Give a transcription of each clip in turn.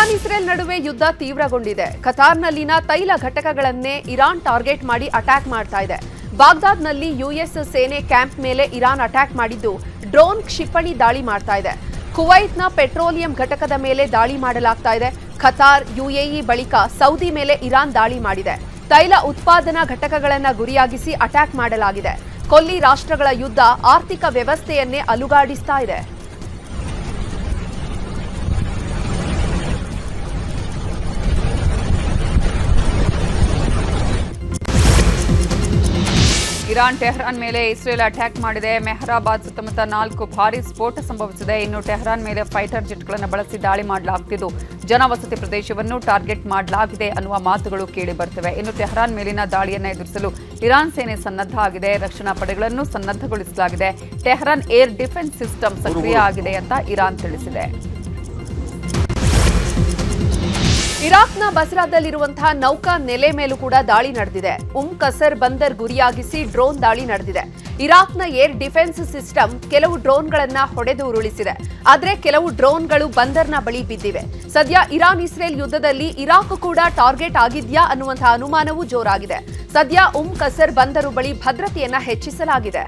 Iran Israel ನಡುವೆ ಯುದ್ಧ ತೀವ್ರಗೊಂಡಿದೆ. ಕತಾರ್ನಲ್ಲಿನ ತೈಲ ಘಟಕಗಳನ್ನೇ ಇರಾನ್ ಟಾರ್ಗೆಟ್ ಮಾಡಿ ಅಟ್ಯಾಕ್ ಮಾಡ್ತಾ ಇದೆ. ಬಾಗ್ದಾದ್ನಲ್ಲಿ ಯುಎಸ್ ಸೇನೆ ಕ್ಯಾಂಪ್ ಮೇಲೆ ಇರಾನ್ ಅಟ್ಯಾಕ್ ಮಾಡಿದ್ದು ಡ್ರೋನ್ ಕ್ಷಿಪಣಿ ದಾಳಿ ಮಾಡ್ತಾ ಇದೆ. ಕುವೈತ್ನ ಪೆಟ್ರೋಲಿಯಂ ಘಟಕದ ಮೇಲೆ ದಾಳಿ ಮಾಡಲಾಗ್ತಾ ಇದೆ. ಖತಾರ್, ಯುಎಇ ಬಳಿಕ ಸೌದಿ ಮೇಲೆ ಇರಾನ್ ದಾಳಿ ಮಾಡಿದೆ. ತೈಲ ಉತ್ಪಾದನಾ ಘಟಕಗಳನ್ನು ಗುರಿಯಾಗಿಸಿ ಅಟ್ಯಾಕ್ ಮಾಡಲಾಗಿದೆ. ಕೊಲ್ಲಿ ರಾಷ್ಟ್ರಗಳ ಯುದ್ಧ ಆರ್ಥಿಕ ವ್ಯವಸ್ಥೆಯನ್ನೇ ಅಲುಗಾಡಿಸ್ತಾ ಇದೆ. ಇರಾನ್ ಟೆಹರಾನ್ ಮೇಲೆ ಇಸ್ರೇಲ್ ಅಟ್ಯಾಕ್ ಮಾಡಿದೆ. ಮೆಹರಾಬಾದ್ ಸುತ್ತಮುತ್ತ 4 ಭಾರೀ ಸ್ಫೋಟ ಸಂಭವಿಸಿದೆ. ಇನ್ನು ಟೆಹರಾನ್ ಮೇಲೆ ಫೈಟರ್ ಜೆಟ್ಗಳನ್ನು ಬಳಸಿ ದಾಳಿ ಮಾಡಲಾಗುತ್ತಿದ್ದು ಜನವಸತಿ ಪ್ರದೇಶವನ್ನು ಟಾರ್ಗೆಟ್ ಮಾಡಲಾಗಿದೆ ಅನ್ನುವ ಮಾತುಗಳು ಕೇಳಿ ಬರ್ತವೆ. ಇನ್ನು ಟೆಹರಾನ್ ಮೇಲಿನ ದಾಳಿಯನ್ನು ಎದುರಿಸಲು ಇರಾನ್ ಸೇನೆ ಸನ್ನದ್ಧ ಆಗಿದೆ. ರಕ್ಷಣಾ ಪಡೆಗಳನ್ನು ಸನ್ನದ್ಧಗೊಳಿಸಲಾಗಿದೆ. ಟೆಹರಾನ್ ಏರ್ ಡಿಫೆನ್ಸ್ ಸಿಸ್ಟಮ್ ಸಕ್ರಿಯ ಆಗಿದೆ ಅಂತ ಇರಾನ್ ತಿಳಿಸಿದೆ. ಇರಾಕ್ನ ಬಸ್ರಾದಲ್ಲಿರುವಂತಹ ನೌಕಾ ನೆಲೆ ಮೇಲೂ ಕೂಡ ದಾಳಿ ನಡೆದಿದೆ. ಕಸರ್ ಬಂದರ್ ಗುರಿಯಾಗಿಸಿ ಡ್ರೋನ್ ದಾಳಿ ನಡೆದಿದೆ. ಇರಾಕ್ನ ಏರ್ ಡಿಫೆನ್ಸ್ ಸಿಸ್ಟಮ್ ಕೆಲವು ಡ್ರೋನ್ಗಳನ್ನ ಹೊಡೆದು ಉರುಳಿಸಿದೆ. ಆದರೆ ಕೆಲವು ಡ್ರೋನ್ಗಳು ಬಂದರ್ನ ಬಳಿ ಬಿದ್ದಿವೆ. ಸದ್ಯ ಇರಾನ್ ಇಸ್ರೇಲ್ ಯುದ್ಧದಲ್ಲಿ ಇರಾಕ್ ಕೂಡ ಟಾರ್ಗೆಟ್ ಆಗಿದ್ಯಾ ಅನ್ನುವಂತಹ ಅನುಮಾನವೂ ಜೋರಾಗಿದೆ. ಸದ್ಯ ಕಸರ್ ಬಂದರು ಬಳಿ ಭದ್ರತೆಯನ್ನ ಹೆಚ್ಚಿಸಲಾಗಿದೆ.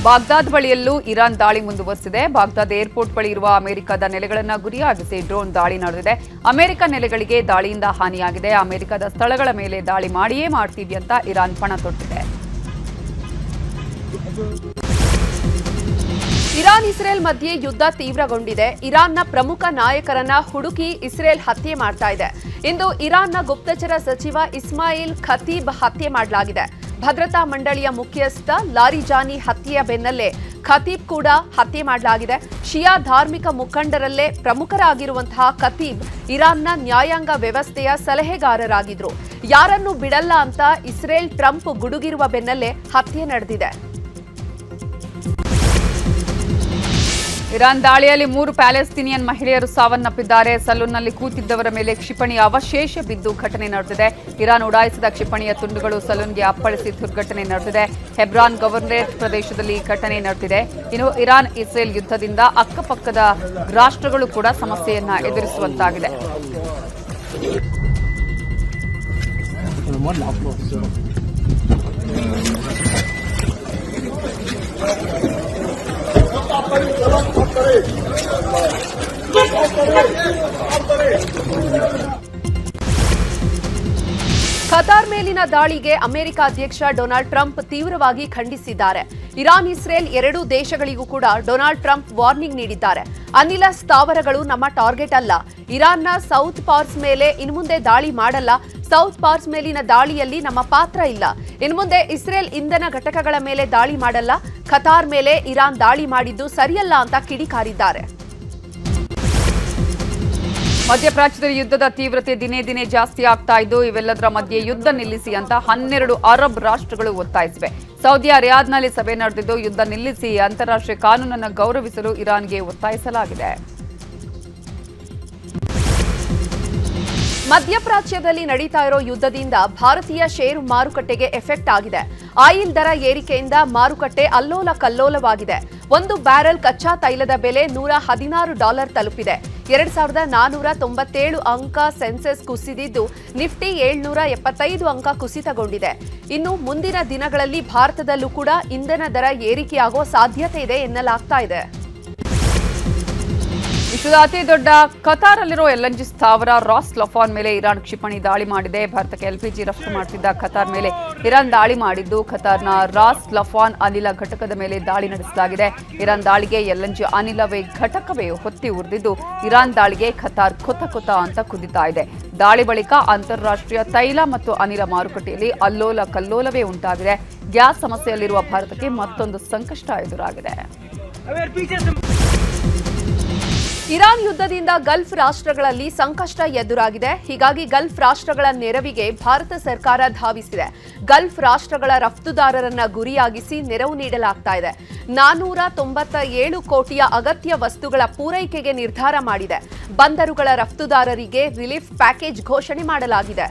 ಬಾಗ್ದಾದ್ ಬಳಿಯಲ್ಲೂ ಇರಾನ್ ದಾಳಿ ಮುಂದುವರೆಸಿದೆ. ಬಾಗ್ದಾದ್ ಏರ್ಪೋರ್ಟ್ ಬಳಿ ಇರುವ ಅಮೆರಿಕದ ನೆಲೆಗಳನ್ನು ಗುರಿಯಾಗಿಸಿ ಡ್ರೋನ್ ದಾಳಿ ನಡೆದಿದೆ. ಅಮೆರಿಕ ನೆಲೆಗಳಿಗೆ ದಾಳಿಯಿಂದ ಹಾನಿಯಾಗಿದೆ. ಅಮೆರಿಕದ ಸ್ಥಳಗಳ ಮೇಲೆ ದಾಳಿ ಮಾಡಿಯೇ ಮಾಡ್ತೀವಿ ಅಂತ ಇರಾನ್ ಪಣ ತೊಟ್ಟಿದೆ. ಇರಾನ್ ಇಸ್ರೇಲ್ ಮಧ್ಯೆ ಯುದ್ಧ ತೀವ್ರಗೊಂಡಿದೆ. ಇರಾನ್ನ ಪ್ರಮುಖ ನಾಯಕರನ್ನ ಹುಡುಕಿ ಇಸ್ರೇಲ್ ಹತ್ಯೆ ಮಾಡ್ತಾ ಇದೆ. ಇಂದು ಇರಾನ್ನ ಗುಪ್ತಚರ ಸಚಿವ ಇಸ್ಮಾಯಿಲ್ ಖತೀಬ್ ಹತ್ಯೆ ಮಾಡಲಾಗಿದೆ. ಭದ್ರತಾ ಮಂಡಳಿಯ ಮುಖ್ಯಸ್ಥ ಲಾರಿಜಾನಿ ಹತ್ಯೆಯ ಬೆನ್ನಲ್ಲೇ ಖತೀಬ್ ಕೂಡ ಹತ್ಯೆ ಮಾಡಲಾಗಿದೆ. ಶಿಯಾ ಧಾರ್ಮಿಕ ಮುಖಂಡರಲ್ಲೇ ಪ್ರಮುಖರಾಗಿರುವಂತಹ ಖತೀಬ್ ಇರಾನ್ನ ನ್ಯಾಯಾಂಗ ವ್ಯವಸ್ಥೆಯ ಸಲಹೆಗಾರರಾಗಿದ್ರು. ಯಾರನ್ನೂ ಬಿಡಲ್ಲ ಅಂತ ಇಸ್ರೇಲ್ ಟ್ರಂಪ್ ಗುಡುಗಿರುವ ಬೆನ್ನಲ್ಲೇ ಹತ್ಯೆ ನಡೆದಿದೆ. ಇರಾನ್ ದಾಳಿಯಲ್ಲಿ 3 ಪ್ಯಾಲೆಸ್ತೀನಿಯನ್ ಮಹಿಳೆಯರು ಸಾವನ್ನಪ್ಪಿದ್ದಾರೆ. ಸಲೂನ್ನಲ್ಲಿ ಕೂತಿದ್ದವರ ಮೇಲೆ ಕ್ಷಿಪಣಿ ಅವಶೇಷ ಬಿದ್ದು ಘಟನೆ ನಡೆದಿದೆ. ಇರಾನ್ ಉಡಾಯಿಸಿದ ಕ್ಷಿಪಣಿಯ ತುಂಡುಗಳು ಸಲೂನ್ಗೆ ಅಪ್ಪಳಿಸಿ ದುರ್ಘಟನೆ ನಡೆದಿದೆ. ಹೆಬ್ರಾನ್ ಗವರ್ನರೇಟ್ ಪ್ರದೇಶದಲ್ಲಿ ಘಟನೆ ನಡೆದಿದೆ. ಇನ್ನು ಇರಾನ್ ಇಸ್ರೇಲ್ ಯುದ್ಧದಿಂದ ಅಕ್ಕಪಕ್ಕದ ರಾಷ್ಟ್ರಗಳು ಕೂಡ ಸಮಸ್ಯೆಯನ್ನ ಎದುರಿಸುವಂತಾಗಿದೆ. ಖತಾರ್ ಮೇಲಿನ ದಾಳಿಗೆ ಅಮೆರಿಕ ಅಧ್ಯಕ್ಷ ಡೊನಾಲ್ಡ್ ಟ್ರಂಪ್ ತೀವ್ರವಾಗಿ ಖಂಡಿಸಿದ್ದಾರೆ. ಇರಾನ್ ಇಸ್ರೇಲ್ ಎರಡೂ ದೇಶಗಳಿಗೂ ಕೂಡ ಡೊನಾಲ್ಡ್ ಟ್ರಂಪ್ ವಾರ್ನಿಂಗ್ ನೀಡಿದ್ದಾರೆ. ಅನಿಲ ಸ್ಥಾವರಗಳು ನಮ್ಮ ಟಾರ್ಗೆಟ್ ಅಲ್ಲ. ಇರಾನ್ನ ಸೌತ್ ಪಾರ್ಸ್ ಮೇಲೆ ಇನ್ಮುಂದೆ ದಾಳಿ ಮಾಡಲ್ಲ. ಸೌತ್ ಪಾರ್ಸ್ ಮೇಲಿನ ದಾಳಿಯಲ್ಲಿ ನಮ್ಮ ಪಾತ್ರ ಇಲ್ಲ. ಇನ್ಮುಂದೆ ಇಸ್ರೇಲ್ ಇಂಧನ ಘಟಕಗಳ ಮೇಲೆ ದಾಳಿ ಮಾಡಲ್ಲ. ಖತಾರ್ ಮೇಲೆ ಇರಾನ್ ದಾಳಿ ಮಾಡಿದ್ದು ಸರಿಯಲ್ಲ ಅಂತ ಕಿಡಿಕಾರಿದ್ದಾರೆ. ಮಧ್ಯಪ್ರಾಚ್ಯದ ಯುದ್ಧದ ತೀವ್ರತೆ ದಿನೇ ದಿನೇ ಜಾಸ್ತಿ ಆಗ್ತಾ ಇದ್ದು ಇವೆಲ್ಲದರ ಮಧ್ಯೆ ಯುದ್ಧ ನಿಲ್ಲಿಸಿ ಅಂತ 12 ಅರಬ್ ರಾಷ್ಟ್ರಗಳು ಒತ್ತಾಯಿಸಿವೆ. ಸೌದಿಯ ರಿಯಾದ್ನಲ್ಲಿ ಸಭೆ ನಡೆದಿದ್ದು ಯುದ್ಧ ನಿಲ್ಲಿಸಿ ಅಂತಾರಾಷ್ಟ್ರೀಯ ಕಾನೂನನ್ನು ಗೌರವಿಸಲು ಇರಾನ್ಗೆ ಒತ್ತಾಯಿಸಲಾಗಿದೆ. ಮಧ್ಯಪ್ರಾಚ್ಯದಲ್ಲಿ ನಡೀತಾ ಇರೋ ಯುದ್ಧದಿಂದ ಭಾರತೀಯ ಷೇರು ಮಾರುಕಟ್ಟೆಗೆ ಎಫೆಕ್ಟ್ ಆಗಿದೆ. ಆಯಿಲ್ ದರ ಏರಿಕೆಯಿಂದ ಮಾರುಕಟ್ಟೆ ಅಲ್ಲೋಲ ಕಲ್ಲೋಲವಾಗಿದೆ. 1 ಬ್ಯಾರೆಲ್ ಕಚ್ಚಾ ತೈಲದ ಬೆಲೆ $116 ತಲುಪಿದೆ. 2497 ಅಂಕ ಸೆನ್ಸೆಕ್ಸ್ ಕುಸಿದಿದ್ದು ನಿಫ್ಟಿ 775 ಅಂಕ ಕುಸಿತಗೊಂಡಿದೆ. ಇನ್ನು ಮುಂದಿನ ದಿನಗಳಲ್ಲಿ ಭಾರತದಲ್ಲೂ ಕೂಡ ಇಂಧನ ದರ ಏರಿಕೆಯಾಗುವ ಸಾಧ್ಯತೆ ಇದೆ ಎನ್ನಲಾಗ್ತಾ ಇದೆ. ವಿಶ್ವದ ಅತಿ ದೊಡ್ಡ ಕತಾರಲ್ಲಿರೋ ಎಲ್ಎನ್ಜಿ ಸ್ಥಾವರ ರಾಸ್ ಲಫಾನ್ ಮೇಲೆ ಇರಾನ್ ಕ್ಷಿಪಣಿ ದಾಳಿ ಮಾಡಿದೆ. ಭಾರತಕ್ಕೆ ಎಲ್ಪಿಜಿ ರಫ್ತು ಮಾಡುತ್ತಿದ್ದ ಖತಾರ್ ಮೇಲೆ ಇರಾನ್ ದಾಳಿ ಮಾಡಿದ್ದು ಖತಾರ್ನ ರಾಸ್ ಲಫಾನ್ ಅನಿಲ ಘಟಕದ ಮೇಲೆ ದಾಳಿ ನಡೆಸಲಾಗಿದೆ. ಇರಾನ್ ದಾಳಿಗೆ ಎಲ್ಎನ್ಜಿ ಅನಿಲವೇ ಘಟಕವೇ ಹೊತ್ತಿ ಉರಿದಿದ್ದು ಇರಾನ್ ದಾಳಿಗೆ ಖತಾರ್ ಕೊತ ಅಂತ ಕುದಿತಾ ಇದೆ. ದಾಳಿ ಬಳಿಕ ಅಂತಾರಾಷ್ಟ್ರೀಯ ತೈಲ ಮತ್ತು ಅನಿಲ ಮಾರುಕಟ್ಟೆಯಲ್ಲಿ ಅಲ್ಲೋಲ ಕಲ್ಲೋಲವೇ ಉಂಟಾಗಿದೆ. ಗ್ಯಾಸ್ ಸಮಸ್ಯೆಯಲ್ಲಿರುವ ಭಾರತಕ್ಕೆ ಮತ್ತೊಂದು ಸಂಕಷ್ಟ ಎದುರಾಗಿದೆ. ಇರಾನ್ ಯುದ್ಧದಿಂದ ಗಲ್ಫ್ ರಾಷ್ಟ್ರಗಳಲ್ಲಿ ಸಂಕಷ್ಟ ಎದುರಾಗಿದೆ. ಹೀಗಾಗಿ ಗಲ್ಫ್ ರಾಷ್ಟ್ರಗಳ ನೆರವಿಗೆ ಭಾರತ ಸರ್ಕಾರ ಧಾವಿಸಿದೆ. ಗಲ್ಫ್ ರಾಷ್ಟ್ರಗಳ ರಫ್ತುದಾರರನ್ನ ಗುರಿಯಾಗಿಸಿ ನೆರವು ನೀಡಲಾಗ್ತಾ ಇದೆ. 497 ಕೋಟಿಯ ಅಗತ್ಯ ವಸ್ತುಗಳ ಪೂರೈಕೆಗೆ ನಿರ್ಧಾರ ಮಾಡಿದೆ. ಬಂದರುಗಳ ರಫ್ತುದಾರರಿಗೆ ರಿಲೀಫ್ ಪ್ಯಾಕೇಜ್ ಘೋಷಣೆ ಮಾಡಲಾಗಿದೆ.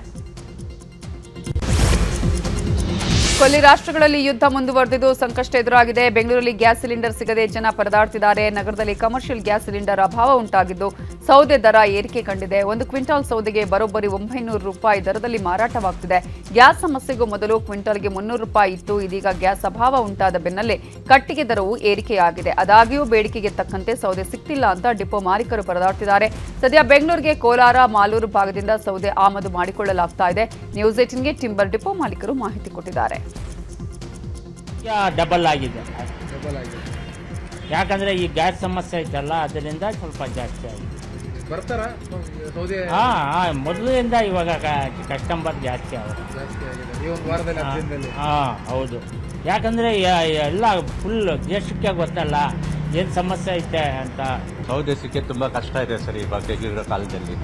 ಕೊಲ್ಲಿ ರಾಷ್ಟ್ರಗಳಲ್ಲಿ ಯುದ್ಧ ಮುಂದುವರೆದಿದ್ದು ಸಂಕಷ್ಟ ಎದುರಾಗಿದೆ. ಬೆಂಗಳೂರಲ್ಲಿ ಗ್ಯಾಸ್ ಸಿಲಿಂಡರ್ ಸಿಗದೆ ಜನ ಪರದಾಡ್ತಿದ್ದಾರೆ. ನಗರದಲ್ಲಿ ಕಮರ್ಷಿಯಲ್ ಗ್ಯಾಸ್ ಸಿಲಿಂಡರ್ ಅಭಾವ ಉಂಟಾಗಿದ್ದು ಸೌದೆ ದರ ಏರಿಕೆ ಕಂಡಿದೆ. 1 ಕ್ವಿಂಟಾಲ್ ಸೌದೆಗೆ ಬರೋಬ್ಬರಿ 900 ರೂಪಾಯಿ ದರದಲ್ಲಿ ಮಾರಾಟವಾಗ್ತಿದೆ. ಗ್ಯಾಸ್ ಸಮಸ್ಯೆಗೂ ಮೊದಲು ಕ್ವಿಂಟಾಲ್ಗೆ 300 ರೂಪಾಯಿ ಇತ್ತು. ಇದೀಗ ಗ್ಯಾಸ್ ಅಭಾವ ಉಂಟಾದ ಬೆನ್ನಲ್ಲೇ ಕಟ್ಟಿಗೆ ದರವು ಏರಿಕೆಯಾಗಿದೆ. ಆದಾಗ್ಯೂ ಬೇಡಿಕೆಗೆ ತಕ್ಕಂತೆ ಸೌದೆ ಸಿಗ್ತಿಲ್ಲ ಅಂತ ಡಿಪೋ ಮಾಲೀಕರು ಪರದಾಡ್ತಿದ್ದಾರೆ. ಸದ್ಯ ಬೆಂಗಳೂರಿಗೆ ಕೋಲಾರ, ಮಾಲೂರು ಭಾಗದಿಂದ ಸೌದೆ ಆಮದು ಮಾಡಿಕೊಳ್ಳಲಾಗ್ತಾ ಇದೆ. ನ್ಯೂಸ್ 18ಗೆ ಟಿಂಬರ್ ಡಿಪೋ ಮಾಲೀಕರು ಮಾಹಿತಿ ಕೊಟ್ಟಿದ್ದಾರೆ. ಡಬಲ್ ಆಗಿದೆ. ಯಾಕಂದ್ರೆ ಈ ಗ್ಯಾಸ್ ಸಮಸ್ಯೆ ಐತಲ್ಲ, ಅದರಿಂದ ಸ್ವಲ್ಪ ಜಾಸ್ತಿ ಆಗಿದೆ. ಬರ್ತಾರ ಸೌದೆ ಮೊದಲಿಂದ ಇವಾಗ ಕಸ್ಟಮರ್ ಜಾಸ್ತಿ ಆಗುತ್ತೆ. ಈ ಒಂದು ವಾರದಲ್ಲಿ 10 ದಿನದಲ್ಲಿ. ಹೌದು. ಯಾಕಂದ್ರೆ ಎಲ್ಲ ಫುಲ್ ದೇಶಕ್ಕೆ ಗೊತ್ತಲ್ಲ ಏನು ಸಮಸ್ಯೆ ಐತೆ ಅಂತ. ಸೌದೆ ಸಿಕ್ಕಿ ತುಂಬ ಕಷ್ಟ ಇದೆ ಸರ್ ಇವಾಗ ಈಗಿರೋ ಕಾಲದಲ್ಲಿ.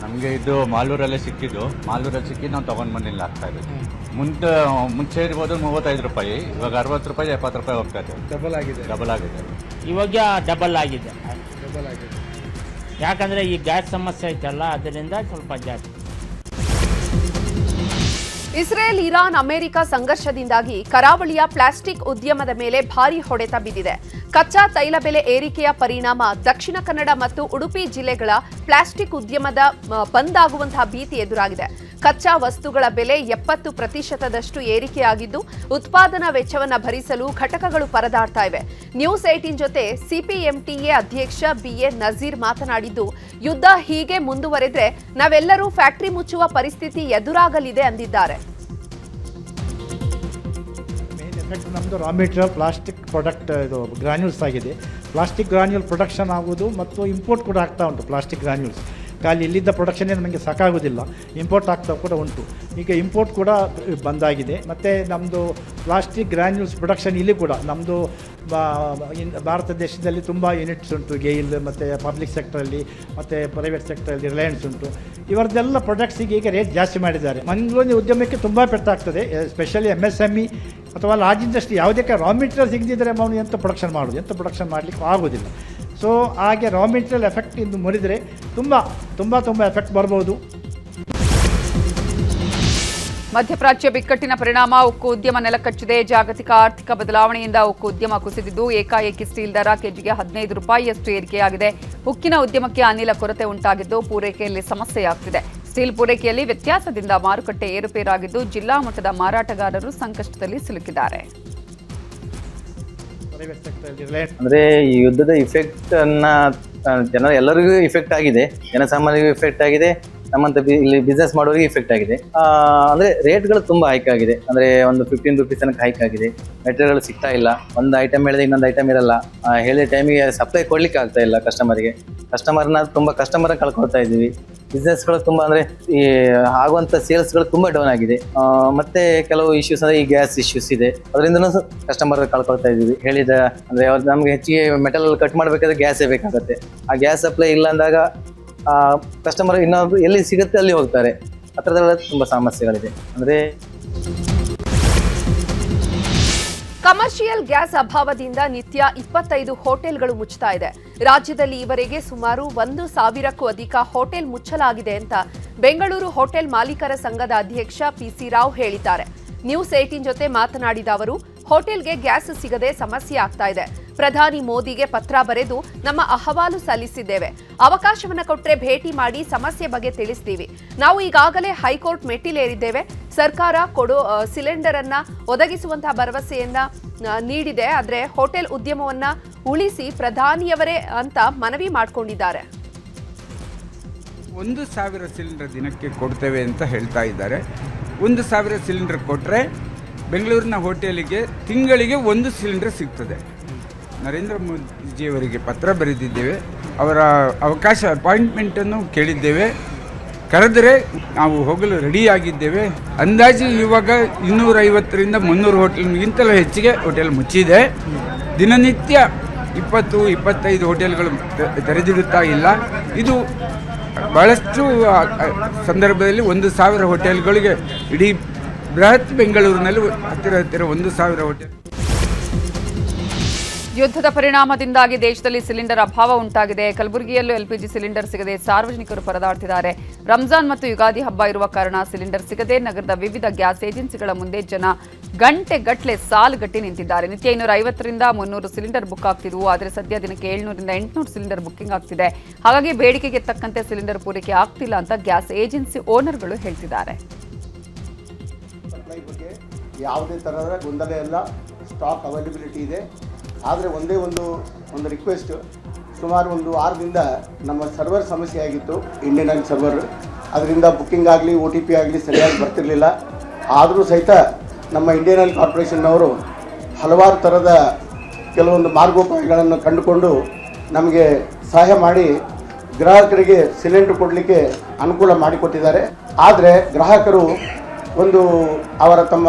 ನಮಗೆ ಇದು ಮಾಲೂರಲ್ಲೇ ಸಿಕ್ಕಿದ್ದು. ಮಾಲೂರಲ್ಲಿ ಸಿಕ್ಕಿ ನಾವು ತೊಗೊಂಡು ಬಂದಿಲ್ಲ ಆಗ್ತಾ ಇದೆ. ಮುಂಚೆ ಇರ್ಬೋದು 35 ರೂಪಾಯಿ, ಇವಾಗ 60 ರೂಪಾಯಿ 70 ರೂಪಾಯಿ ಹೋಗ್ತಾ ಇದೆ. ಡಬಲ್ ಆಗಿದೆ. ಇವಾಗ ಡಬಲ್ ಆಗಿದೆ. ಯಾಕಂದ್ರೆ ಈ ಗ್ಯಾಸ್ ಸಮಸ್ಯೆ ಐತಲ್ಲ, ಅದರಿಂದ ಸ್ವಲ್ಪ ಜಾಸ್ತಿ. ಇಸ್ರೇಲ್, ಇರಾನ್, ಅಮೆರಿಕ ಸಂಘರ್ಷದಿಂದಾಗಿ ಕರಾವಳಿಯ ಪ್ಲಾಸ್ಟಿಕ್ ಉದ್ಯಮದ ಮೇಲೆ ಭಾರೀ ಹೊಡೆತ ಬಿದ್ದಿದೆ. ಕಚ್ಚಾ ತೈಲ ಬೆಲೆ ಏರಿಕೆಯ ಪರಿಣಾಮ ದಕ್ಷಿಣ ಕನ್ನಡ ಮತ್ತು ಉಡುಪಿ ಜಿಲ್ಲೆಗಳ ಪ್ಲಾಸ್ಟಿಕ್ ಉದ್ಯಮದ ಬಂದ್ ಆಗುವಂತಹ ಭೀತಿ ಎದುರಾಗಿದೆ. ಕಚ್ಚಾ ವಸ್ತುಗಳ ಬೆಲೆ 70% ಏರಿಕೆಯಾಗಿದ್ದು ಉತ್ಪಾದನಾ ವೆಚ್ಚವನ್ನು ಭರಿಸಲು ಘಟಕಗಳು ಪರದಾಡ್ತಾ ಇವೆ. ನ್ಯೂಸ್ 18 ಜೊತೆ ಸಿಪಿಎಂಟಿಎ ಅಧ್ಯಕ್ಷ ಬಿಎ ನಜೀರ್ ಮಾತನಾಡಿದ್ದು, ಯುದ್ಧ ಹೀಗೆ ಮುಂದುವರೆದ್ರೆ ನಾವೆಲ್ಲರೂ ಫ್ಯಾಕ್ಟರಿ ಮುಚ್ಚುವ ಪರಿಸ್ಥಿತಿ ಎದುರಾಗಲಿದೆ ಅಂದಿದ್ದಾರೆ. ನಮ್ಮದು ರಾ ಮೆಟೀರಿಯಲ್ ಪ್ಲಾಸ್ಟಿಕ್ ಪ್ರಾಡಕ್ಟ್ ಇದು ಗ್ರಾನ್ಯೂಲ್ಸ್ ಆಗಿದೆ. ಪ್ಲಾಸ್ಟಿಕ್ ಗ್ರಾನ್ಯೂಲ್ ಪ್ರೊಡಕ್ಷನ್ ಆಗೋದು ಮತ್ತು ಇಂಪೋರ್ಟ್ ಕೂಡ ಆಗ್ತಾ ಉಂಟು. ಪ್ಲಾಸ್ಟಿಕ್ ಗ್ರಾನ್ಯೂಲ್ಸ್ ಖಾಲಿ ಇಲ್ಲಿದ್ದ ಪ್ರೊಡಕ್ಷನ್ನೇ ನಮಗೆ ಸಾಕಾಗೋದಿಲ್ಲ, ಇಂಪೋರ್ಟ್ ಆಗ್ತಾ ಕೂಡ ಉಂಟು. ಈಗ ಇಂಪೋರ್ಟ್ ಕೂಡ ಬಂದಾಗಿದೆ. ಮತ್ತು ನಮ್ಮದು ಪ್ಲಾಸ್ಟಿಕ್ ಗ್ರಾನ್ಯೂಲ್ಸ್ ಪ್ರೊಡಕ್ಷನ್ ಇಲ್ಲಿ ಕೂಡ ನಮ್ಮದು ಭಾರತ ದೇಶದಲ್ಲಿ ತುಂಬ ಯೂನಿಟ್ಸ್ ಉಂಟು. ಗೇಲ್ ಮತ್ತು ಪಬ್ಲಿಕ್ ಸೆಕ್ಟರಲ್ಲಿ ಮತ್ತು ಪ್ರೈವೇಟ್ ಸೆಕ್ಟರಲ್ಲಿ ರಿಲಯನ್ಸ್ ಉಂಟು. ಇವರದ್ದೆಲ್ಲ ಪ್ರಾಡಕ್ಟ್ಸಿಗೆ ಈಗ ರೇಟ್ ಜಾಸ್ತಿ ಮಾಡಿದ್ದಾರೆ. ಮಂಗಳೂರಿನ ಉದ್ಯಮಕ್ಕೆ ತುಂಬ ಪೆಟ್ಟಾಗ್ತದೆ. ಸ್ಪೆಷಲಿ MSME ಅಥವಾ ಲಾರ್ಜ್ ಇಂಡಸ್ಟ್ರಿ ಯಾವುದಕ್ಕೆ ರಾ ಮೆಟೀರಿಯಲ್ ಸಿಗದಿದ್ದರೆ ಅವನು ಎಂಥ ಪ್ರೊಡಕ್ಷನ್ ಮಾಡೋದು, ಎಂಥ ಪ್ರೊಡಕ್ಷನ್ ಮಾಡಲಿಕ್ಕೆ ಆಗೋದಿಲ್ಲ. ಸೊ ಹಾಗೆ ರಾ ಮೆಟೀರಿಯಲ್ ಎಫೆಕ್ಟ್ ಇಂದು ಮುರಿದರೆ ತುಂಬ ಎಫೆಕ್ಟ್ ಬರ್ಬೋದು. ಮಧ್ಯಪ್ರಾಚ್ಯ ಬಿಕ್ಕಟ್ಟಿನ ಪರಿಣಾಮ ಉಕ್ಕು ಉದ್ಯಮ ನೆಲಕಚ್ಚಿದೆ. ಜಾಗತಿಕ ಆರ್ಥಿಕ ಬದಲಾವಣೆಯಿಂದ ಉಕ್ಕು ಉದ್ಯಮ ಕುಸಿದಿದ್ದು ಏಕಾಏಕಿ ಸ್ಟೀಲ್ ದರ ಕೆಜಿಗೆ 15 ರೂಪಾಯಿಯಷ್ಟು ಏರಿಕೆಯಾಗಿದೆ. ಉಕ್ಕಿನ ಉದ್ಯಮಕ್ಕೆ ಅನಿಲ ಕೊರತೆ ಉಂಟಾಗಿದ್ದು ಪೂರೈಕೆಯಲ್ಲಿ ಸಮಸ್ಯೆಯಾಗ್ತಿದೆ. ಸ್ಟೀಲ್ ಪೂರೈಕೆಯಲ್ಲಿ ವ್ಯತ್ಯಾಸದಿಂದ ಮಾರುಕಟ್ಟೆ ಏರುಪೇರಾಗಿದ್ದು ಜಿಲ್ಲಾ ಮಟ್ಟದ ಮಾರಾಟಗಾರರು ಸಂಕಷ್ಟದಲ್ಲಿ ಸಿಲುಕಿದ್ದಾರೆ. ಅಂದ್ರೆ ಈ ಯುದ್ಧದ ಇಫೆಕ್ಟ್ ಅನ್ನ ಎಲ್ಲರಿಗೂ ಇಫೆಕ್ಟ್ ಆಗಿದೆ. ಜನಸಾಮಾನ್ಯರಿಗೂ ಇಫೆಕ್ಟ್ ಆಗಿದೆ, ನಮ್ಮಂತ ಇಲ್ಲಿ ಬಿಸ್ನೆಸ್ ಮಾಡೋರಿಗೆ ಇಫೆಕ್ಟ್ ಆಗಿದೆ. ಅಂದ್ರೆ ರೇಟ್ಗಳು ತುಂಬಾ ಹೈಕ್ ಆಗಿದೆ. ಅಂದ್ರೆ ಒಂದು 15 ರೂಪೀಸ್ ತನಕ ಹೈಕ್ ಆಗಿದೆ. ಮೆಟೀರಿಯಲ್ ಸಿಗ್ತಾ ಇಲ್ಲ. ಒಂದು ಐಟಮ್ ಹೇಳಿದ್ರೆ ಇನ್ನೊಂದು ಐಟಮ್ ಇರಲ್ಲ. ಹೇಳಿದ ಟೈಮಿಗೆ ಸಪ್ಲೈ ಕೊಡ್ಲಿಕ್ಕೆ ಆಗ್ತಾ ಇಲ್ಲ ಕಸ್ಟಮರ್ನ ತುಂಬಾ ಕಸ್ಟಮರ್ ಕಳ್ಕೊಳ್ತಾ ಇದ್ದೀವಿ. ಬಿಸ್ನೆಸ್ಗಳು ತುಂಬಾ ಅಂದ್ರೆ ಈ ಆಗುವಂತ ಸೇಲ್ಸ್ಗಳು ತುಂಬಾ ಡೌನ್ ಆಗಿದೆ. ಮತ್ತೆ ಕೆಲವು ಇಶ್ಯೂಸ್ ಅಂದ್ರೆ ಈ ಗ್ಯಾಸ್ ಇಶ್ಯೂಸ್ ಇದೆ, ಅದರಿಂದ ಕಸ್ಟಮರ್ ಕಳ್ಕೊಳ್ತಾ ಇದ್ದೀವಿ. ಹೇಳಿದ ಅಂದ್ರೆ ನಮ್ಗೆ ಹೆಚ್ಚಿಗೆ ಮೆಟಲ್ ಕಟ್ ಮಾಡ್ಬೇಕಾದ್ರೆ ಗ್ಯಾಸೇ ಬೇಕಾಗುತ್ತೆ. ಆ ಗ್ಯಾಸ್ ಸಪ್ಲೈ ಇಲ್ಲ ಅಂದಾಗ ಕಸ್ಟಮರ್ ಇನ್ನೊಬ್ರು ಎಲ್ಲಿ ಸಿಗುತ್ತೆ ಅಲ್ಲಿ ಹೋಗ್ತಾರೆ. ಆ ಥರದೆಲ್ಲ ತುಂಬ ಸಮಸ್ಯೆಗಳಿದೆ. ಅಂದರೆ ಕಮರ್ಷಿಯಲ್ ಗ್ಯಾಸ್ ಅಭಾವದಿಂದ ನಿತ್ಯ 25 ಹೋಟೆಲ್ಗಳು ಮುಚ್ಚುತ್ತಾ ಇದೆ. ರಾಜ್ಯದಲ್ಲಿ ಈವರೆಗೆ ಸುಮಾರು 1,000ಕ್ಕೂ ಅಧಿಕ ಹೋಟೆಲ್ ಮುಚ್ಚಲಾಗಿದೆ ಅಂತ ಬೆಂಗಳೂರು ಹೋಟೆಲ್ ಮಾಲೀಕರ ಸಂಘದ ಅಧ್ಯಕ್ಷ ಪಿಸಿ ರಾವ್ ಹೇಳಿದ್ದಾರೆ. ನ್ಯೂಸ್ 18 ಜೊತೆ ಮಾತನಾಡಿದ ಅವರು, ಹೋಟೆಲ್ಗೆ ಗ್ಯಾಸ್ ಸಿಗದೆ ಸಮಸ್ಯೆ ಆಗ್ತಾ ಇದೆ. ಪ್ರಧಾನಿ ಮೋದಿಗೆ ಪತ್ರ ಬರೆದು ನಮ್ಮ ಅಹವಾಲು ಸಲ್ಲಿಸಿದ್ದೇವೆ. ಅವಕಾಶವನ್ನ ಕೊಟ್ಟರೆ ಭೇಟಿ ಮಾಡಿ ಸಮಸ್ಯೆ ಬಗ್ಗೆ ತಿಳಿಸ್ತೀವಿ. ನಾವು ಈಗಾಗಲೇ ಹೈಕೋರ್ಟ್ ಮೆಟ್ಟಿಲೇರಿದ್ದೇವೆ. ಸರ್ಕಾರ ಕೊಡೋ ಸಿಲಿಂಡರ್ ಅನ್ನ ಒದಗಿಸುವಂತಹ ಭರವಸೆಯನ್ನ ನೀಡಿದೆ. ಆದರೆ ಹೋಟೆಲ್ ಉದ್ಯಮವನ್ನ ಉಳಿಸಿ ಪ್ರಧಾನಿಯವರೇ ಅಂತ ಮನವಿ ಮಾಡಿಕೊಂಡಿದ್ದಾರೆ. 1,000 ಸಿಲಿಂಡರ್ ದಿನಕ್ಕೆ ಕೊಡ್ತೇವೆ ಅಂತ ಹೇಳ್ತಾ ಇದ್ದಾರೆ. 1,000 ಸಿಲಿಂಡರ್ ಕೊಟ್ಟರೆ ಬೆಂಗಳೂರಿನ ಹೋಟೆಲಿಗೆ ತಿಂಗಳಿಗೆ 1 ಸಿಲಿಂಡರ್ ಸಿಗ್ತದೆ. ನರೇಂದ್ರ ಮೋದಿಜಿಯವರಿಗೆ ಪತ್ರ ಬರೆದಿದ್ದೇವೆ. ಅವರ ಅವಕಾಶ ಅಪಾಯಿಂಟ್ಮೆಂಟನ್ನು ಕೇಳಿದ್ದೇವೆ. ಕರೆದರೆ ನಾವು ಹೋಗಲು ರೆಡಿಯಾಗಿದ್ದೇವೆ. ಅಂದಾಜು ಇವಾಗ 250ರಿಂದ 300 ಹೋಟೆಲ್ಗಿಂತಲೂ ಹೆಚ್ಚಿಗೆ ಹೋಟೆಲ್ ಮುಚ್ಚಿದೆ. ದಿನನಿತ್ಯ 20-25 ಹೋಟೆಲ್ಗಳು ತೆರೆದಿರುತ್ತಾ ಇಲ್ಲ. ಇದು ಬಹಳಷ್ಟು ಸಂದರ್ಭದಲ್ಲಿ 1,000 ಹೋಟೆಲ್ಗಳಿಗೆ ಇಡೀ ಬೃಹತ್ ಬೆಂಗಳೂರಿನಲ್ಲಿ ಹತ್ತಿರ 1,000 ಹೋಟೆಲ್. ಯುದ್ಧದ ಪರಿಣಾಮದಿಂದಾಗಿ ದೇಶದಲ್ಲಿ ಸಿಲಿಂಡರ್ ಅಭಾವ ಉಂಟಾಗಿದೆ. ಕಲಬುರಗಿಯಲ್ಲೂ ಎಲ್ಪಿಜಿ ಸಿಲಿಂಡರ್ ಸಿಗದೆ ಸಾರ್ವಜನಿಕರು ಪರದಾಡ್ತಿದ್ದಾರೆ. ರಂಜಾನ್ ಮತ್ತು ಯುಗಾದಿ ಹಬ್ಬ ಇರುವ ಕಾರಣ ಸಿಲಿಂಡರ್ ಸಿಗದೆ ನಗರದ ವಿವಿಧ ಗ್ಯಾಸ್ ಏಜೆನ್ಸಿಗಳ ಮುಂದೆ ಜನ ಗಂಟೆಗಟ್ಟಲೆ ಸಾಲುಗಟ್ಟಿ ನಿಂತಿದ್ದಾರೆ. ನಿತ್ಯ 250ರಿಂದ 300 ಸಿಲಿಂಡರ್ ಬುಕ್ ಆಗ್ತಿದ್ವು. ಆದರೆ ಸದ್ಯ ದಿನಕ್ಕೆ 700ರಿಂದ 800 ಸಿಲಿಂಡರ್ ಬುಕ್ಕಿಂಗ್ ಆಗ್ತಿದೆ. ಹಾಗಾಗಿ ಬೇಡಿಕೆಗೆ ತಕ್ಕಂತೆ ಸಿಲಿಂಡರ್ ಪೂರೈಕೆ ಆಗ್ತಿಲ್ಲ ಅಂತ ಗ್ಯಾಸ್ ಏಜೆನ್ಸಿ ಓನರ್ಗಳು ಹೇಳ್ತಿದ್ದಾರೆ. ಯಾವುದೇ ಥರದ ಗೊಂದಲ ಇಲ್ಲ, ಸ್ಟಾಕ್ ಅವೈಲಬಿಲಿಟಿ ಇದೆ. ಆದರೆ ಒಂದೇ ಒಂದು ರಿಕ್ವೆಸ್ಟ್, ಸುಮಾರು 6 ವಾರದಿಂದ ನಮ್ಮ ಸರ್ವರ್ ಸಮಸ್ಯೆ ಆಗಿತ್ತು, ಇಂಡಿಯನ್ ಆಯಿಲ್ ಸರ್ವರ್. ಅದರಿಂದ ಬುಕ್ಕಿಂಗ್ ಆಗಲಿ OTP ಆಗಲಿ ಸರಿಯಾಗಿ ಬರ್ತಿರಲಿಲ್ಲ. ಆದರೂ ಸಹಿತ ನಮ್ಮ ಇಂಡಿಯನ್ ಆಯಿಲ್ ಕಾರ್ಪೊರೇಷನ್ನವರು ಹಲವಾರು ಥರದ ಕೆಲವೊಂದು ಮಾರ್ಗೋಪಾಯಗಳನ್ನು ಕಂಡುಕೊಂಡು ನಮಗೆ ಸಹಾಯ ಮಾಡಿ ಗ್ರಾಹಕರಿಗೆ ಸಿಲಿಂಡರ್ ಕೊಡಲಿಕ್ಕೆ ಅನುಕೂಲ ಮಾಡಿಕೊಟ್ಟಿದ್ದಾರೆ. ಆದರೆ ಗ್ರಾಹಕರು ಅವರ ತಮ್ಮ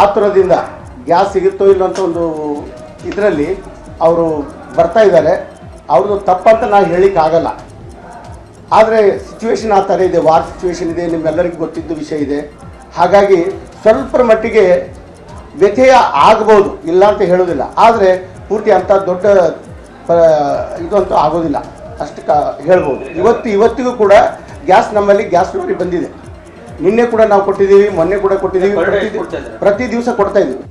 ಆತುರದಿಂದ ಗ್ಯಾಸ್ ಸಿಗುತ್ತೋ ಇಲ್ಲ ಅಂತ ಇದರಲ್ಲಿ ಅವರು ಬರ್ತಾ ಇದ್ದಾರೆ. ಅವ್ರದ್ದು ತಪ್ಪಂತ ನಾನು ಹೇಳಲಿಕ್ಕಾಗಲ್ಲ. ಆದರೆ ಸಿಚುವೇಶನ್ ಆ ಥರ ಇದೆ, ವಾರ್ ಸಿಚುವೇಶನ್ ಇದೆ, ನಿಮ್ಮೆಲ್ಲರಿಗೂ ಗೊತ್ತಿದ್ದ ವಿಷಯ ಇದೆ. ಹಾಗಾಗಿ ಸ್ವಲ್ಪ ಮಟ್ಟಿಗೆ ವ್ಯತ್ಯಯ ಆಗ್ಬೋದು, ಇಲ್ಲ ಅಂತ ಹೇಳೋದಿಲ್ಲ. ಆದರೆ ಪೂರ್ತಿ ಅಂಥ ದೊಡ್ಡ ಇದಂತೂ ಆಗೋದಿಲ್ಲ, ಅಷ್ಟು ಹೇಳ್ಬೋದು. ಇವತ್ತಿಗೂ ಕೂಡ ಗ್ಯಾಸ್ ನಮ್ಮಲ್ಲಿ ಗ್ಯಾಸ್ ಲಾರಿ ಬಂದಿದೆ. ನಿನ್ನೆ ಕೂಡ ನಾವು ಕೊಟ್ಟಿದ್ದೀವಿ, ಮೊನ್ನೆ ಕೂಡ ಕೊಟ್ಟಿದ್ದೀವಿ, ಪ್ರತಿ ದಿವಸ ಕೊಡ್ತಾ ಇದ್ದೀವಿ.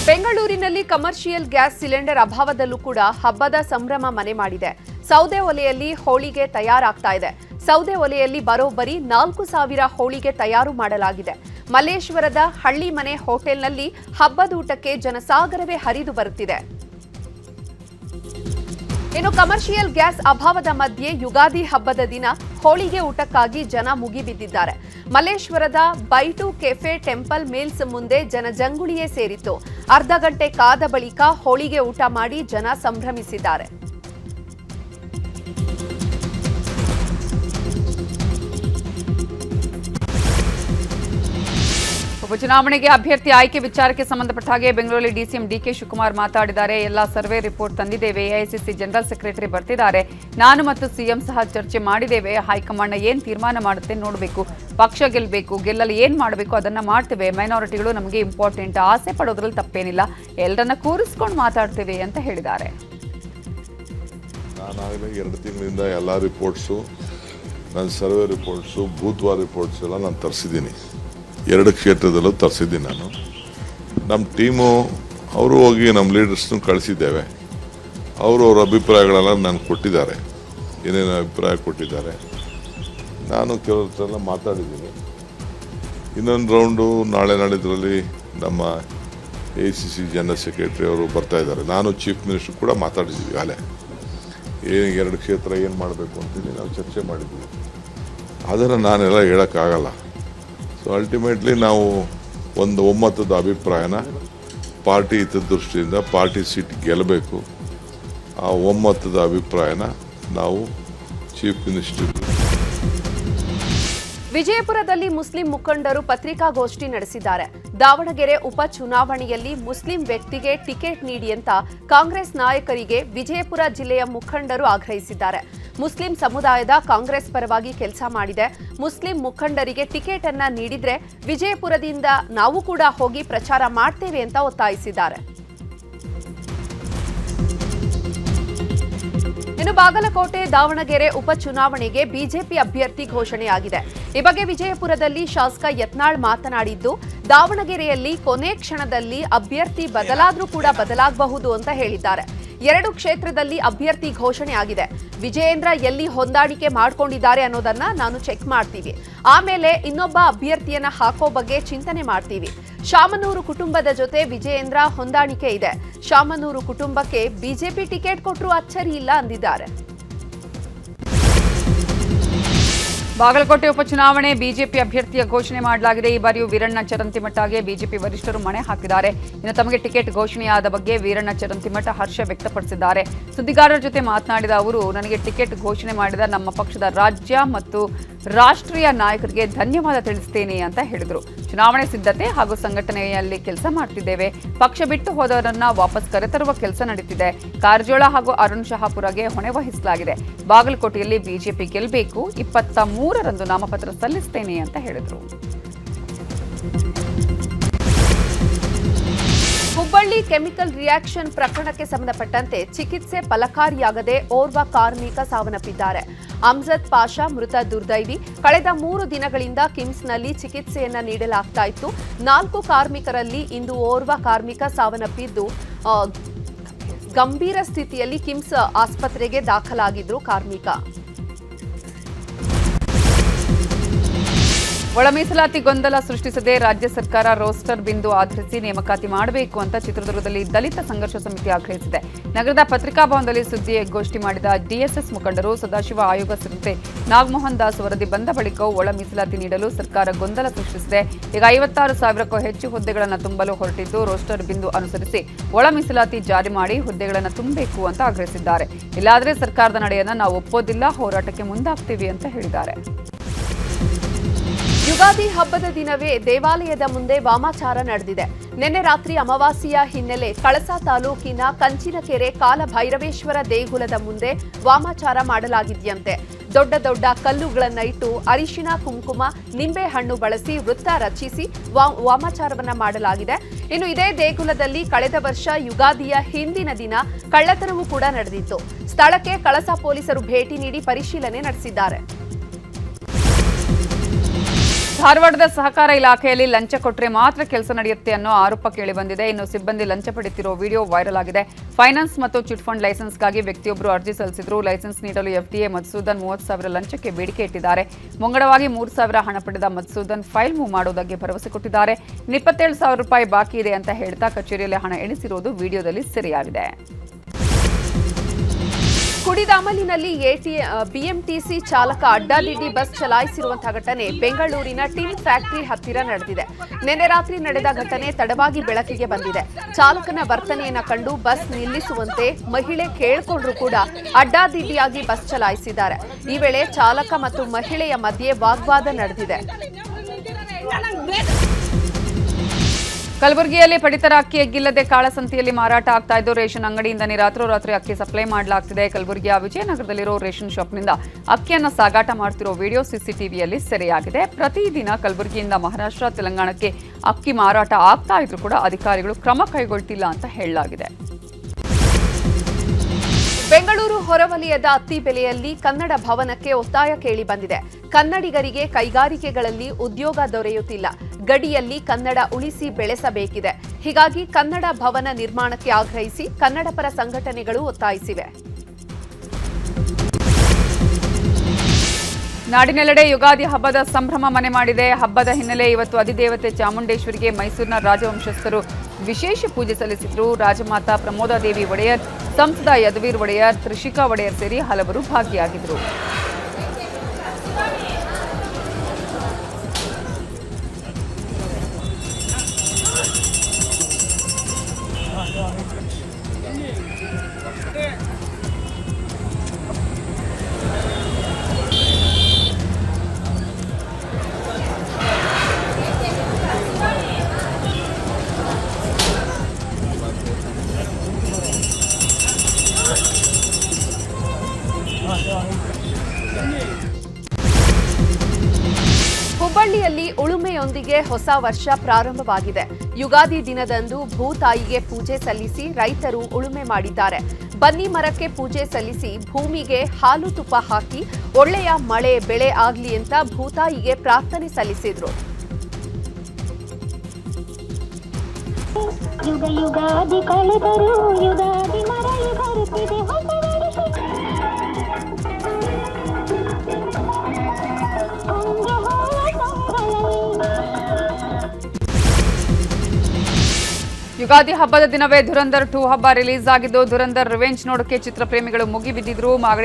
ಬೆಂಗಳೂರಿನಲ್ಲಿ ಕಮರ್ಷಿಯಲ್ ಗ್ಯಾಸ್ ಸಿಲಿಂಡರ್ ಅಭಾವದಲ್ಲೂ ಕೂಡ ಹಬ್ಬದ ಸಂಭ್ರಮ ಮನೆ ಮಾಡಿದೆ. ಸೌದೆ ಒಲೆಯಲ್ಲಿ ಹೋಳಿಗೆ ತಯಾರಾಗ್ತಾ ಇದೆ. ಸೌದೆ ಒಲೆಯಲ್ಲಿ ಬರೋಬ್ಬರಿ 4000 ಹೋಳಿಗೆ ತಯಾರು ಮಾಡಲಾಗಿದೆ. ಮಲ್ಲೇಶ್ವರದ ಹಳ್ಳಿ ಮನೆ ಹೋಟೆಲ್ನಲ್ಲಿ ಹಬ್ಬದೂಟಕ್ಕೆ ಜನಸಾಗರವೇ ಹರಿದು ಬರುತ್ತಿದೆ. ಇನ್ನು ಕಮರ್ಷಿಯಲ್ ಗ್ಯಾಸ್ ಅಭಾವದ ಮಧ್ಯೆ ಯುಗಾದಿ ಹಬ್ಬದ ದಿನ ಹೋಳಿಗೆ ಊಟಕ್ಕಾಗಿ ಜನ ಮುಗಿಬಿದ್ದಿದ್ದಾರೆ. ಮಲ್ಲೇಶ್ವರದ ಬೈಟು ಕೆಫೆ ಟೆಂಪಲ್ ಮಿಲ್ಸ್ ಮುಂದೆ ಜನಜಂಗುಳಿಯೇ ಸೇರಿತ್ತು. ಅರ್ಧ ಗಂಟೆ ಕಾದ ಬಳಿಕ ಹೋಳಿಗೆ ಊಟ ಮಾಡಿ ಜನ ಸಂಭ್ರಮಿಸಿದ್ದಾರೆ. ಉಪಚುನಾವಣೆಗೆ ಅಭ್ಯರ್ಥಿ ಆಯ್ಕೆ ವಿಚಾರಕ್ಕೆ ಸಂಬಂಧಪಟ್ಟ ಹಾಗೆ ಬೆಂಗಳೂರಲ್ಲಿ ಡಿಸಿಎಂ ಡಿಕೆ ಶಿವಕುಮಾರ್ ಮಾತಾಡಿದ್ದಾರೆ. ಎಲ್ಲ ಸರ್ವೆ ರಿಪೋರ್ಟ್ ತಂದಿದ್ದೇವೆ, ಎಐಸಿಸಿ ಜನರಲ್ ಸೆಕ್ರೆಟರಿ ಬರ್ತಿದ್ದಾರೆ, ನಾನು ಮತ್ತು ಸಿಎಂ ಸಹ ಚರ್ಚೆ ಮಾಡಿದ್ದೇವೆ. ಹೈಕಮಾಂಡ್ ಏನ್ ತೀರ್ಮಾನ ಮಾಡುತ್ತೆ ನೋಡಬೇಕು. ಪಕ್ಷ ಗೆಲ್ಲಬೇಕು, ಗೆಲ್ಲಲು ಏನ್ ಮಾಡಬೇಕು ಅದನ್ನ ಮಾಡ್ತೇವೆ. ಮೈನಾರಿಟಿಗಳು ನಮಗೆ ಇಂಪಾರ್ಟೆಂಟ್, ಆಸೆ ಪಡೋದ್ರಲ್ಲಿ ತಪ್ಪೇನಿಲ್ಲ, ಎಲ್ಲರನ್ನ ಕೂರಿಸ್ಕೊಂಡು ಮಾತಾಡ್ತೇವೆ ಅಂತ ಹೇಳಿದ್ದಾರೆ. ನಾನಾಗಲೇ 2 ತಿಂಗಳಿಂದ ಎಲ್ಲ ರಿಪೋರ್ಟ್ಸು, ನನ್ನ ಸರ್ವೆ ರಿಪೋರ್ಟ್ಸು, ಬೂತ್ವಾರ್ ರಿಪೋರ್ಟ್ಸ್ ಎಲ್ಲ ನಾನು ತರಿಸಿದ್ದೀನಿ. 2 ಕ್ಷೇತ್ರದಲ್ಲೂ ತರಿಸಿದ್ದೀನಿ ನಾನು. ನಮ್ಮ ಟೀಮು ಅವರು ಹೋಗಿ ನಮ್ಮ ಲೀಡರ್ಸ್ನು ಕಳಿಸಿದ್ದೇವೆ. ಅವ್ರ ಅಭಿಪ್ರಾಯಗಳೆಲ್ಲ ನಾನು ಕೊಟ್ಟಿದ್ದಾರೆ, ಏನೇನು ಅಭಿಪ್ರಾಯ ಕೊಟ್ಟಿದ್ದಾರೆ. ನಾನು ಕೆಲವರೆಲ್ಲ ಮಾತಾಡಿದ್ದೀನಿ. ಇನ್ನೊಂದು ರೌಂಡು ನಾಳೆ ನಾಡಿದ್ರಲ್ಲಿ ನಮ್ಮ AICC ಜನರಲ್ ಸೆಕ್ರೆಟರಿ ಅವರು ಬರ್ತಾ ಇದ್ದಾರೆ. ನಾನು ಚೀಫ್ ಮಿನಿಸ್ಟರ್ ಕೂಡ ಮಾತಾಡಿದ್ದೀವಿ. ಅಲ್ಲೇ 2 ಕ್ಷೇತ್ರ ಏನು ಮಾಡಬೇಕು ಅಂತೇಳಿ ನಾವು ಚರ್ಚೆ ಮಾಡಿದ್ವಿ. ಅದನ್ನು ನಾನೆಲ್ಲ ಹೇಳೋಕ್ಕಾಗಲ್ಲ. ಸೊ ಅಲ್ಟಿಮೇಟ್ಲಿ ನಾವು ಒಂದು ಒಮ್ಮತದ ಅಭಿಪ್ರಾಯನ ಪಾರ್ಟಿ ಹಿತದೃಷ್ಟಿಯಿಂದ ಪಾರ್ಟಿ ಸೀಟ್ ಗೆಲ್ಲಬೇಕು, ಆ ಒಮ್ಮತದ ಅಭಿಪ್ರಾಯನ ನಾವು ಚೀಫ್ ಮಿನಿಸ್ಟರ್. ವಿಜಯಪುರದಲ್ಲಿ ಮುಸ್ಲಿಂ ಮುಖಂಡರು ಪತ್ರಿಕಾಗೋಷ್ಠಿ ನಡೆಸಿದ್ದಾರೆ. ದಾವಣಗೆರೆ ಉಪ ಚುನಾವಣೆಯಲ್ಲಿ ಮುಸ್ಲಿಂ ವ್ಯಕ್ತಿಗೆ ಟಿಕೆಟ್ ನೀಡಿ ಅಂತ ಕಾಂಗ್ರೆಸ್ ನಾಯಕರಿಗೆ ವಿಜಯಪುರ ಜಿಲ್ಲೆಯ ಮುಖಂಡರು ಆಗ್ರಹಿಸಿದ್ದಾರೆ. ಮುಸ್ಲಿಂ ಸಮುದಾಯದ ಕಾಂಗ್ರೆಸ್ ಪರವಾಗಿ ಕೆಲಸ ಮಾಡಿದೆ, ಮುಸ್ಲಿಂ ಮುಖಂಡರಿಗೆ ಟಿಕೆಟ್ ಅನ್ನ ನೀಡಿದ್ರೆ ವಿಜಯಪುರದಿಂದ ನಾವು ಕೂಡ ಹೋಗಿ ಪ್ರಚಾರ ಮಾಡ್ತೇವೆ ಅಂತ ಒತ್ತಾಯಿಸಿದ್ದಾರೆ. ಇನ್ನು ಬಾಗಲಕೋಟೆ ದಾವಣಗೆರೆ ಉಪಚುನಾವಣೆಗೆ ಬಿಜೆಪಿ ಅಭ್ಯರ್ಥಿ ಘೋಷಣೆಯಾಗಿದೆ. ಈ ಬಗ್ಗೆ ವಿಜಯಪುರದಲ್ಲಿ ಶಾಸಕ ಯತ್ನಾಳ್ ಮಾತನಾಡಿದ್ದು, ದಾವಣಗೆರೆಯಲ್ಲಿ ಕೊನೆ ಕ್ಷಣದಲ್ಲಿ ಅಭ್ಯರ್ಥಿ ಬದಲಾದ್ರೂ ಕೂಡ ಬದಲಾಗಬಹುದು ಅಂತ ಹೇಳಿದ್ದಾರೆ. 2 ಕ್ಷೇತ್ರದಲ್ಲಿ ಅಭ್ಯರ್ಥಿ ಘೋಷಣೆ ಆಗಿದೆ. ವಿಜಯೇಂದ್ರ ಎಲ್ಲಿ ಹೊಂದಾಣಿಕೆ ಮಾಡ್ಕೊಂಡಿದ್ದಾರೆ ಅನ್ನೋದನ್ನ ನಾನು ಚೆಕ್ ಮಾಡ್ತೀವಿ. ಆಮೇಲೆ ಇನ್ನೊಬ್ಬ ಅಭ್ಯರ್ಥಿಯನ್ನ ಹಾಕೋ ಬಗ್ಗೆ ಚಿಂತನೆ ಮಾಡ್ತೀವಿ. ಶಾಮನೂರು ಕುಟುಂಬದ ಜೊತೆ ವಿಜಯೇಂದ್ರ ಹೊಂದಾಣಿಕೆ ಇದೆ. ಶಾಮನೂರು ಕುಟುಂಬಕ್ಕೆ ಬಿಜೆಪಿ ಟಿಕೆಟ್ ಕೊಟ್ಟರೂ ಅಚ್ಚರಿ ಇಲ್ಲ ಅಂದಿದ್ದಾರೆ. ಬಾಗಲಕೋಟೆ ಉಪಚುನಾವಣೆ ಬಿಜೆಪಿ ಅಭ್ಯರ್ಥಿಯ ಘೋಷಣೆ ಮಾಡಲಾಗಿದೆ. ಈ ಬಾರಿಯೂ ವೀರಣ್ಣ ಚರಂತಿಮಠಗೆ ಬಿಜೆಪಿ ವರಿಷ್ಠರು ಮಣೆ ಹಾಕಿದ್ದಾರೆ. ಇನ್ನು ತಮಗೆ ಟಿಕೆಟ್ ಘೋಷಣೆಯಾದ ಬಗ್ಗೆ ವೀರಣ್ಣ ಚರಂತಿಮಠ ಹರ್ಷ ವ್ಯಕ್ತಪಡಿಸಿದ್ದಾರೆ. ಸುದ್ದಿಗಾರರ ಜೊತೆ ಮಾತನಾಡಿದ ಅವರು, ನನಗೆ ಟಿಕೆಟ್ ಘೋಷಣೆ ಮಾಡಿದ ನಮ್ಮ ಪಕ್ಷದ ರಾಜ್ಯ ಮತ್ತು ರಾಷ್ಟ್ರೀಯ ನಾಯಕರಿಗೆ ಧನ್ಯವಾದ ತಿಳಿಸುತ್ತೇನೆ ಅಂತ ಹೇಳಿದರು. ಚುನಾವಣೆ ಸಿದ್ಧತೆ ಹಾಗೂ ಸಂಘಟನೆಯಲ್ಲಿ ಕೆಲಸ ಮಾಡ್ತಿದ್ದೇವೆ. ಪಕ್ಷ ಬಿಟ್ಟು ಹೋದವರನ್ನ ವಾಪಸ್ ಕರೆತರುವ ಕೆಲಸ ನಡೀತಿದೆ. ಕಾರಜೋಳ ಹಾಗೂ ಅರುಣ್ ಶಹಾಪುರಗೆ ಹೊಣೆ ವಹಿಸಲಾಗಿದೆ. ಬಾಗಲಕೋಟೆಯಲ್ಲಿ ಬಿಜೆಪಿ ಗೆಲ್ಲಬೇಕು. 23ರಂದು ನಾಮಪತ್ರ ಸಲ್ಲಿಸುತ್ತೇನೆ ಅಂತ ಹೇಳಿದರು. ಹುಬ್ಬಳ್ಳಿ ಕೆಮಿಕಲ್ ರಿಯಾಕ್ಷನ್ ಪ್ರಕರಣಕ್ಕೆ ಸಂಬಂಧಪಟ್ಟಂತೆ ಚಿಕಿತ್ಸೆ ಫಲಕಾರಿಯಾಗದೆ ಓರ್ವ ಕಾರ್ಮಿಕ ಸಾವನ್ನಪ್ಪಿದ್ದಾರೆ. ಅಮ್ಜದ್ ಪಾಷಾ ಮೃತ ದುರ್ದೈವಿ. ಕಳೆದ 3 ದಿನಗಳಿಂದ ಕಿಮ್ಸ್ನಲ್ಲಿ ಚಿಕಿತ್ಸೆಯನ್ನ ನೀಡಲಾಗ್ತಾ ಇತ್ತು. 4 ಕಾರ್ಮಿಕರಲ್ಲಿ ಇಂದು ಓರ್ವ ಕಾರ್ಮಿಕ ಸಾವನ್ನಪ್ಪಿದ್ದು ಗಂಭೀರ ಸ್ಥಿತಿಯಲ್ಲಿ ಕಿಮ್ಸ್ ಆಸ್ಪತ್ರೆಗೆ ದಾಖಲಾಗಿದ್ರು ಕಾರ್ಮಿಕ. ಒಳ ಮೀಸಲಾತಿ ಗೊಂದಲ ಸೃಷ್ಟಿಸದೆ ರಾಜ್ಯ ಸರ್ಕಾರ ರೋಸ್ಟರ್ ಬಿಂದು ಆಧರಿಸಿ ನೇಮಕಾತಿ ಮಾಡಬೇಕು ಅಂತ ಚಿತ್ರದುರ್ಗದಲ್ಲಿ ದಲಿತ ಸಂಘರ್ಷ ಸಮಿತಿ ಆಗ್ರಹಿಸಿದೆ. ನಗರದ ಪತ್ರಿಕಾಭವನದಲ್ಲಿ ಸುದ್ದಿಗೋಷ್ಠಿ ಮಾಡಿದ ಡಿಎಸ್ಎಸ್ ಮುಖಂಡರು, ಸದಾಶಿವ ಆಯೋಗ ಸಂಸ್ಥೆ ನಾಗಮೋಹನ್ ದಾಸ್ ವರದಿ ಬಂದ ಬಳಿಕವೂ ಒಳ ಮೀಸಲಾತಿ ನೀಡಲು ಸರ್ಕಾರ ಗೊಂದಲ ಸೃಷ್ಟಿಸಿದೆ. ಈಗ 56,000ಕ್ಕೂ ಹೆಚ್ಚು ಹುದ್ದೆಗಳನ್ನು ತುಂಬಲು ಹೊರಟಿದ್ದು, ರೋಸ್ಟರ್ ಬಿಂದು ಅನುಸರಿಸಿ ಒಳ ಮೀಸಲಾತಿ ಜಾರಿ ಮಾಡಿ ಹುದ್ದೆಗಳನ್ನು ತುಂಬಬೇಕು ಅಂತ ಆಗ್ರಹಿಸಿದ್ದಾರೆ. ಇಲ್ಲಾದರೆ ಸರ್ಕಾರದ ನಡೆಯನ್ನು ನಾವು ಒಪ್ಪೋದಿಲ್ಲ, ಹೋರಾಟಕ್ಕೆ ಮುಂದಾಗ್ತೀವಿ ಅಂತ ಹೇಳಿದ್ದಾರೆ. ಯುಗಾದಿ ಹಬ್ಬದ ದಿನವೇ ದೇವಾಲಯದ ಮುಂದೆ ವಾಮಾಚಾರ ನಡೆದಿದೆ. ನಿನ್ನೆ ರಾತ್ರಿ ಅಮಾವಾಸ್ಯೆಯ ಹಿನ್ನೆಲೆ ಕಳಸಾ ತಾಲೂಕಿನ ಕಂಚಿನಕೆರೆ ಕಾಲಭೈರವೇಶ್ವರ ದೇಗುಲದ ಮುಂದೆ ವಾಮಾಚಾರ ಮಾಡಲಾಗಿದೆಯಂತೆ. ದೊಡ್ಡ ದೊಡ್ಡ ಕಲ್ಲುಗಳನ್ನು ಇಟ್ಟು ಅರಿಶಿನ, ಕುಂಕುಮ, ನಿಂಬೆಹಣ್ಣು ಬಳಸಿ ವೃತ್ತ ರಚಿಸಿ ವಾಮಾಚಾರವನ್ನ ಮಾಡಲಾಗಿದೆ. ಇನ್ನು ಇದೇ ದೇಗುಲದಲ್ಲಿ ಕಳೆದ ವರ್ಷ ಯುಗಾದಿಯ ಹಿಂದಿನ ದಿನ ಕಳ್ಳತನವೂ ಕೂಡ ನಡೆದಿತ್ತು. ಸ್ಥಳಕ್ಕೆ ಕಳಸಾ ಪೊಲೀಸರು ಭೇಟಿ ನೀಡಿ ಪರಿಶೀಲನೆ ನಡೆಸಿದ್ದಾರೆ. ಧಾರವಾಡದ ಸಹಕಾರ ಇಲಾಖೆಯಲ್ಲಿ ಲಂಚ ಕೊಟ್ಟರೆ ಮಾತ್ರ ಕೆಲಸ ನಡೆಯುತ್ತೆ ಅನ್ನೋ ಆರೋಪ ಕೇಳಿಬಂದಿದೆ. ಇನ್ನು ಸಿಬ್ಬಂದಿ ಲಂಚ ಪಡೆಯುತ್ತಿರೋ ವಿಡಿಯೋ ವೈರಲ್ ಆಗಿದೆ. ಫೈನಾನ್ಸ್ ಮತ್ತು ಚಿಟ್ ಫಂಡ್ ಲೈಸೆನ್ಸ್ಗಾಗಿ ವ್ಯಕ್ತಿಯೊಬ್ಬರು ಅರ್ಜಿ ಸಲ್ಲಿಸಿದ್ರು. ಲೈಸೆನ್ಸ್ ನೀಡಲು ಎಫ್ಡಿಎ ಮಧುಸೂದನ್ 30,000 ಲಂಚಕ್ಕೆ ಬೇಡಿಕೆ ಇಟ್ಟಿದ್ದಾರೆ. ಮುಂಗಡವಾಗಿ 3,000 ಹಣ ಪಡೆದ ಮಧುಸೂದನ್ ಫೈಲ್ ಮೂವ್ ಮಾಡುವುದಾಗಿ ಭರವಸೆ ಕೊಟ್ಟಿದ್ದಾರೆ. 27,000 ರೂಪಾಯಿ ಬಾಕಿ ಇದೆ ಅಂತ ಹೇಳ್ತಾ ಕಚೇರಿಯಲ್ಲಿ ಹಣ ಎಣಿಸಿರುವುದು ವಿಡಿಯೋದಲ್ಲಿ ಸೆರೆಯಾಗಿದೆ. ಕುಡಿದ ಅಮಲಿನಲ್ಲಿ ಬಿಎಂಟಿಸಿ ಚಾಲಕ ಅಡ್ಡಾದಿಡ್ಡಿ ಬಸ್ ಚಲಾಯಿಸಿರುವಂತಹ ಘಟನೆ ಬೆಂಗಳೂರಿನ ಟಿನ್ ಫ್ಯಾಕ್ಟರಿ ಹತ್ತಿರ ನಡೆದಿದೆ. ನಿನ್ನೆ ರಾತ್ರಿ ನಡೆದ ಘಟನೆ ತಡವಾಗಿ ಬೆಳಕಿಗೆ ಬಂದಿದೆ. ಚಾಲಕನ ವರ್ತನೆಯನ್ನ ಕಂಡು ಬಸ್ ನಿಲ್ಲಿಸುವಂತೆ ಮಹಿಳೆ ಕೇಳಿಕೊಂಡ್ರು ಕೂಡ ಅಡ್ಡಾದಿಡ್ಡಿಯಾಗಿ ಬಸ್ ಚಲಾಯಿಸಿದ್ದಾರೆ. ಈ ವೇಳೆ ಚಾಲಕ ಮತ್ತು ಮಹಿಳೆಯ ಮಧ್ಯೆ ವಾಗ್ವಾದ ನಡೆದಿದೆ. ಕಲಬುರಗಿಯಲ್ಲಿ ಪಡಿತರ ಅಕ್ಕಿ ಎಗ್ಗಿಲ್ಲದೆ ಕಾಳಸಂತೆಯಲ್ಲಿ ಮಾರಾಟ ಆಗ್ತಾ ಇದ್ದು, ರೇಷನ್ ಅಂಗಡಿಯಿಂದನೇ ರಾತ್ರೋರಾತ್ರಿ ಅಕ್ಕಿ ಸಪ್ಲೈ ಮಾಡಲಾಗ್ತಿದೆ. ಕಲಬುರಗಿಯ ವಿಜಯನಗರದಲ್ಲಿರೋ ರೇಷನ್ ಶಾಪ್ನಿಂದ ಅಕ್ಕಿಯನ್ನು ಸಾಗಾಟ ಮಾಡ್ತಿರೋ ವಿಡಿಯೋ ಸಿಸಿಟಿವಿಯಲ್ಲಿ ಸೆರೆಯಾಗಿದೆ. ಪ್ರತಿದಿನ ಕಲಬುರಗಿಯಿಂದ ಮಹಾರಾಷ್ಟ್ರ, ತೆಲಂಗಾಣಕ್ಕೆ ಅಕ್ಕಿ ಮಾರಾಟ ಆಗ್ತಾ ಇದ್ರೂ ಕೂಡ ಅಧಿಕಾರಿಗಳು ಕ್ರಮ ಕೈಗೊಳ್ತಿಲ್ಲ ಅಂತ ಹೇಳಲಾಗಿದೆ. ಬೆಂಗಳೂರು ಹೊರವಲಯದ ಅತ್ತಿ ಬೆಲೆಯಲ್ಲಿ ಕನ್ನಡ ಭವನಕ್ಕೆ ಒತ್ತಾಯ ಕೇಳಿ ಬಂದಿದೆ. ಕನ್ನಡಿಗರಿಗೆ ಕೈಗಾರಿಕೆಗಳಲ್ಲಿ ಉದ್ಯೋಗ ದೊರೆಯುತ್ತಿಲ್ಲ. ಗಡಿಯಲ್ಲಿ ಕನ್ನಡ ಉಳಿಸಿ ಬೆಳೆಸಬೇಕಿದೆ. ಹೀಗಾಗಿ ಕನ್ನಡ ಭವನ ನಿರ್ಮಾಣಕ್ಕೆ ಆಗ್ರಹಿಸಿ ಕನ್ನಡ ಪರ ಸಂಘಟನೆಗಳು ಒತ್ತಾಯಿಸಿವೆ. ನಾಡಿನೆಲ್ಲೆಡೆ ಯುಗಾದಿ ಹಬ್ಬದ ಸಂಭ್ರಮ ಮನೆ ಮಾಡಿದೆ. ಹಬ್ಬದ ಹಿನ್ನೆಲೆ ಇವತ್ತು ಅಧಿದೇವತೆ ಚಾಮುಂಡೇಶ್ವರಿಗೆ ಮೈಸೂರಿನ ರಾಜವಂಶಸ್ಥರು ವಿಶೇಷ ಪೂಜೆ ಸಲ್ಲಿಸಿದ್ರು. ರಾಜಮಾತಾ ಪ್ರಮೋದಾದೇವಿ ಒಡೆಯರ್, ಸಂಸದ ಯದುವೀರ್ ಒಡೆಯರ್, ತ್ರಿಷಿಕಾ ಒಡೆಯರ್ ಸೇರಿ ಹಲವರು ಭಾಗಿಯಾಗಿದ್ದರು. ಹುಬ್ಬಳ್ಳಿಯಲ್ಲಿ ಉಳುಮೆಯೊಂದಿಗೆ ಹೊಸ ವರ್ಷ ಪ್ರಾರಂಭವಾಗಿದೆ. ಯುಗಾದಿ ದಿನದಂದು ಭೂತಾಯಿಗೆ ಪೂಜೆ ಸಲ್ಲಿಸಿ ರೈತರು ಉಳುಮೆ ಮಾಡಿದ್ದಾರೆ. ಬನ್ನಿ ಮರಕ್ಕೆ ಪೂಜೆ ಸಲ್ಲಿಸಿ ಭೂಮಿಗೆ ಹಾಲು ತುಪ್ಪ ಹಾಕಿ ಒಳ್ಳೆಯ ಮಳೆ ಬೆಳೆ ಆಗ್ಲಿ ಅಂತ ಭೂತಾಯಿಗೆ ಪ್ರಾರ್ಥನೆ ಸಲ್ಲಿಸಿದ್ರು. ಯುಗ ಯುಗಾದಿ ಕಳೆದರು ಯುಗಾದಿ ಮರಳಿ ಬರುತ್ತಿದೆ ಹೊಸ ವರ್ಷ. ಯುಗಾದಿ ಹಬ್ಬದ ದಿನವೇ ಧುರಂಧರ್ 2 ಹಬ್ಬ ರಿಲೀಸ್ ಆಗಿದ್ದು, ಧುರಂಧರ್ ರಿವೆಂಜ್ ನೋಡೋಕೆ ಚಿತ್ರಪ್ರೇಮಿಗಳು ಮುಗಿಬಿದ್ದಿದ್ರು. ಮಾಗಡಿ